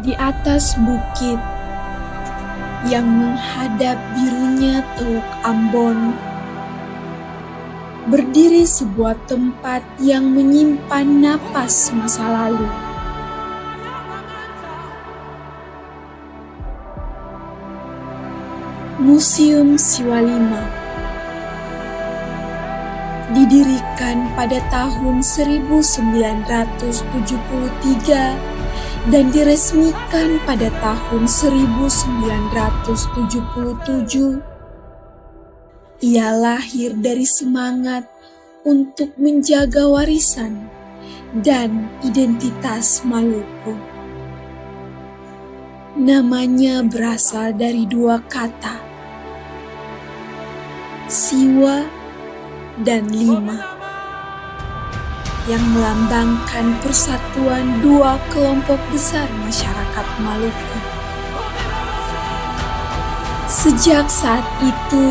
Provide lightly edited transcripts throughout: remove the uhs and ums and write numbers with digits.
Di atas bukit yang menghadap birunya Teluk Ambon, berdiri sebuah tempat yang menyimpan napas masa lalu. Museum Siwalima didirikan pada tahun 1973 dan diresmikan pada tahun 1977. Ia lahir dari semangat untuk menjaga warisan dan identitas Maluku. Namanya berasal dari dua kata, Siwa dan Lima, yang melambangkan persatuan dua kelompok besar masyarakat Maluku. Sejak saat itu,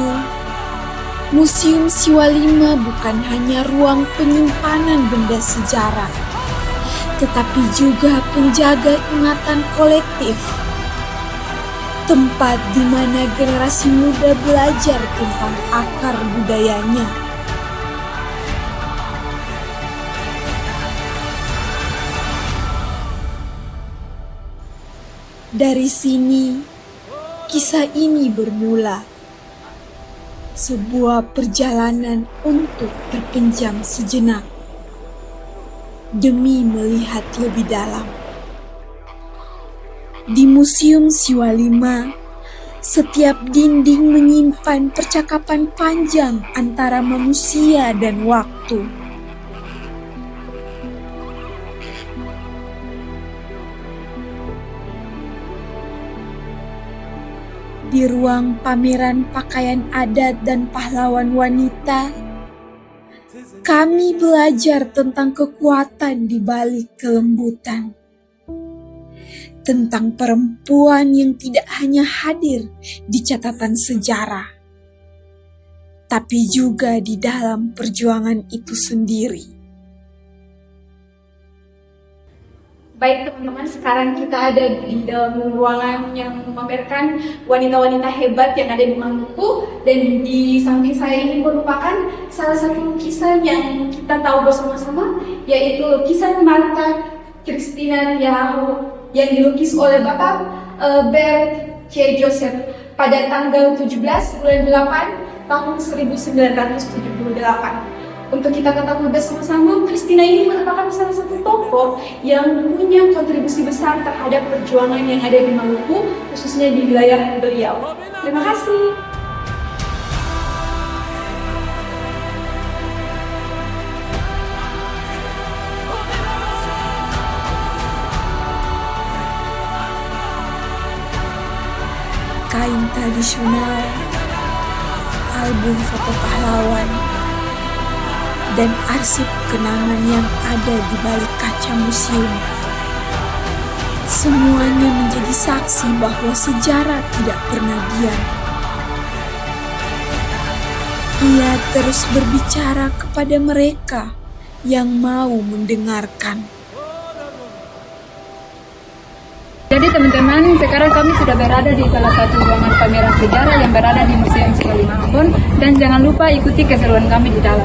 Museum Siwalima bukan hanya ruang penyimpanan benda sejarah, tetapi juga penjaga ingatan kolektif. Tempat di mana generasi muda belajar tentang akar budayanya. Dari sini, kisah ini bermula. Sebuah perjalanan untuk terpenjam sejenak demi melihat lebih dalam. Di Museum Siwalima, setiap dinding menyimpan percakapan panjang antara manusia dan waktu. Di ruang pameran pakaian adat dan pahlawan wanita, kami belajar tentang kekuatan di balik kelembutan. Tentang perempuan yang tidak hanya hadir di catatan sejarah, tapi juga di dalam perjuangan itu sendiri. Baik teman-teman, sekarang kita ada di dalam ruangan yang memamerkan wanita-wanita hebat yang ada di Maluku, dan di samping saya ini merupakan salah satu lukisan yang kita tahu bersama-sama, yaitu lukisan Martha Christina Tiaho yang dilukis oleh Bapak Bert C. Joseph pada tanggal 17 bulan 8 tahun 1978. Untuk kita ketahui bersama-sama, Christina ini merupakan salah satu tokoh yang punya kontribusi besar terhadap perjuangan yang ada di Maluku, khususnya di wilayah beliau. Terima kasih. Kain tradisional, album foto pahlawan, dan arsip kenangan yang ada di balik kaca museum. Semuanya menjadi saksi bahwa sejarah tidak pernah diam. Ia terus berbicara kepada mereka yang mau mendengarkan. Jadi teman-teman, sekarang kami sudah berada di salah satu ruangan pameran sejarah yang berada di Museum Siwalima Ambon, dan jangan lupa ikuti keseruan kami di dalam.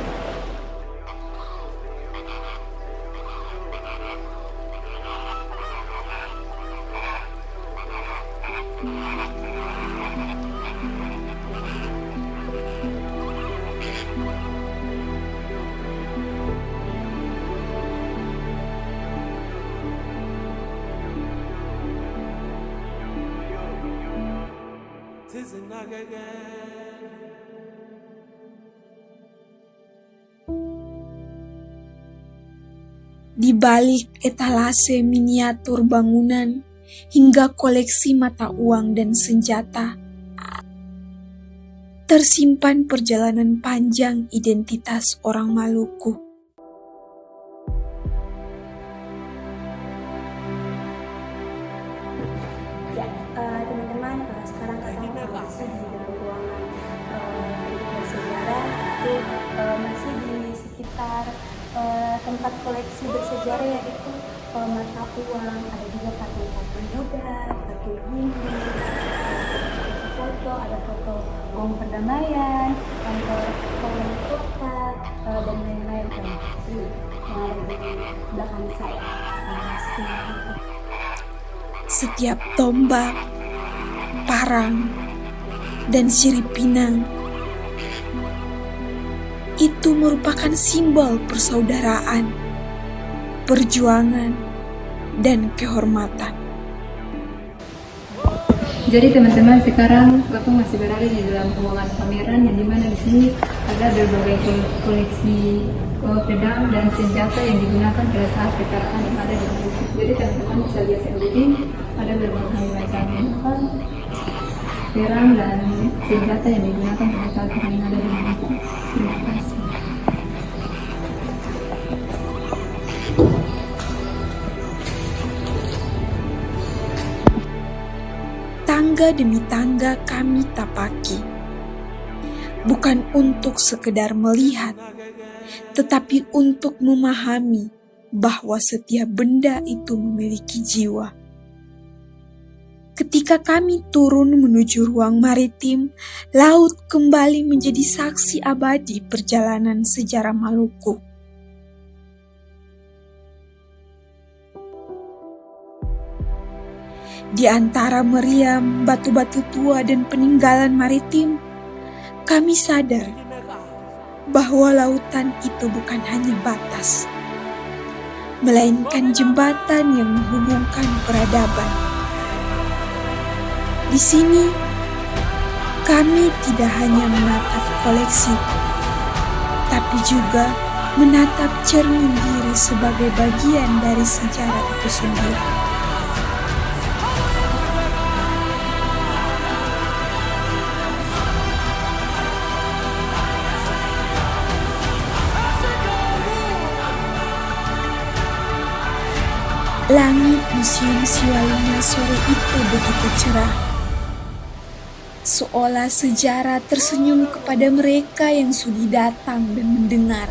Di balik etalase miniatur bangunan hingga koleksi mata uang dan senjata, tersimpan perjalanan panjang identitas orang Maluku. Teman-teman, sekarang kami masih di dalam ruangan bersejarah, itu masih di sekitar tempat koleksi bersejarah, yaitu mata uang, ada juga patung Buddha, patung Hindu, foto, ada foto bom perdamaian, kantor wali kota, dan lain-lain yang ada di belakang saya. Setiap tombak, parang, dan sirip pinang itu merupakan simbol persaudaraan, perjuangan, dan kehormatan. Jadi teman-teman, sekarang Bapak masih berada di dalam ruangan pameran yang dimana di sini ada berbagai koleksi pedang dan senjata yang digunakan pada saat peperangan yang ada di Maluku. Jadi teman-teman bisa lihat sendiri ada berbagai macam pedang dan senjata yang digunakan pada saat perang yang ada di Maluku. Terima kasih. Tangga demi tangga kami tapaki, bukan untuk sekedar melihat, tetapi untuk memahami bahwa setiap benda itu memiliki jiwa. Ketika kami turun menuju ruang maritim, laut kembali menjadi saksi abadi perjalanan sejarah Maluku. Di antara meriam, batu-batu tua, dan peninggalan maritim, kami sadar bahwa lautan itu bukan hanya batas, melainkan jembatan yang menghubungkan peradaban. Di sini, kami tidak hanya menatap koleksi, tapi juga menatap cermin diri sebagai bagian dari sejarah itu sendiri. Langit Museum Siwalima sore itu begitu cerah, seolah sejarah tersenyum kepada mereka yang sudi datang dan mendengar.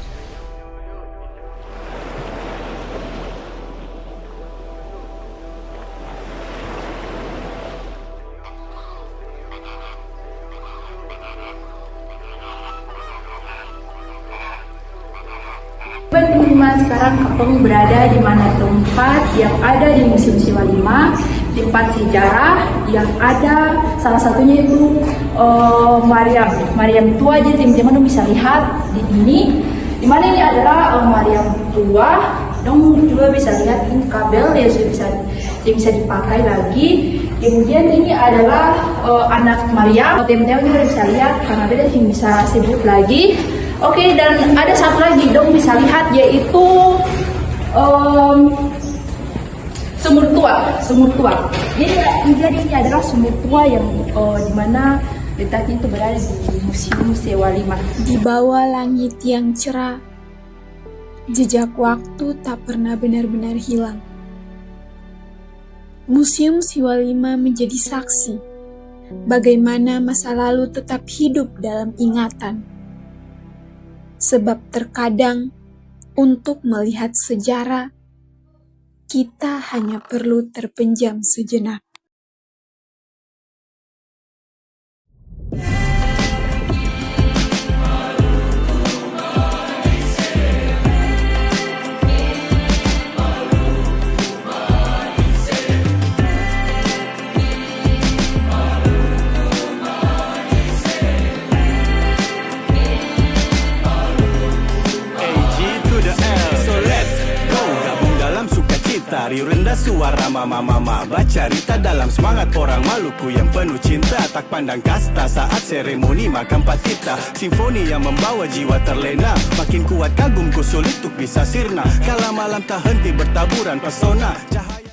Teman-teman, sekarang Kapong berada di mana tempat yang ada di Museum Siwalima, tempat sejarah yang ada salah satunya itu Mariam tua. Jadi teman-teman bisa lihat di ini, di mana ini adalah Mariam tua. Dong juga bisa lihat ini kabel yang sudah bisa dipakai lagi. Kemudian ini adalah anak Mariam. Teman-teman juga bisa lihat karena beda yang bisa sebut lagi. Oke, dan ada satu lagi dong bisa lihat yaitu sumur tua. Jadi ini adalah sumur tua yang dimana letaknya itu berada di Museum Siwalima. Di bawah langit yang cerah, jejak waktu tak pernah benar-benar hilang. Museum Siwalima menjadi saksi bagaimana masa lalu tetap hidup dalam ingatan. Sebab terkadang untuk melihat sejarah, kita hanya perlu terpenjam sejenak. Tari rendah suara mama-mama, baca cerita dalam semangat orang Maluku yang penuh cinta. Tak pandang kasta saat seremoni makan patita, simfoni yang membawa jiwa terlena. Makin kuat kagumku sulit untuk bisa sirna, kala malam tak henti bertaburan pesona cahaya.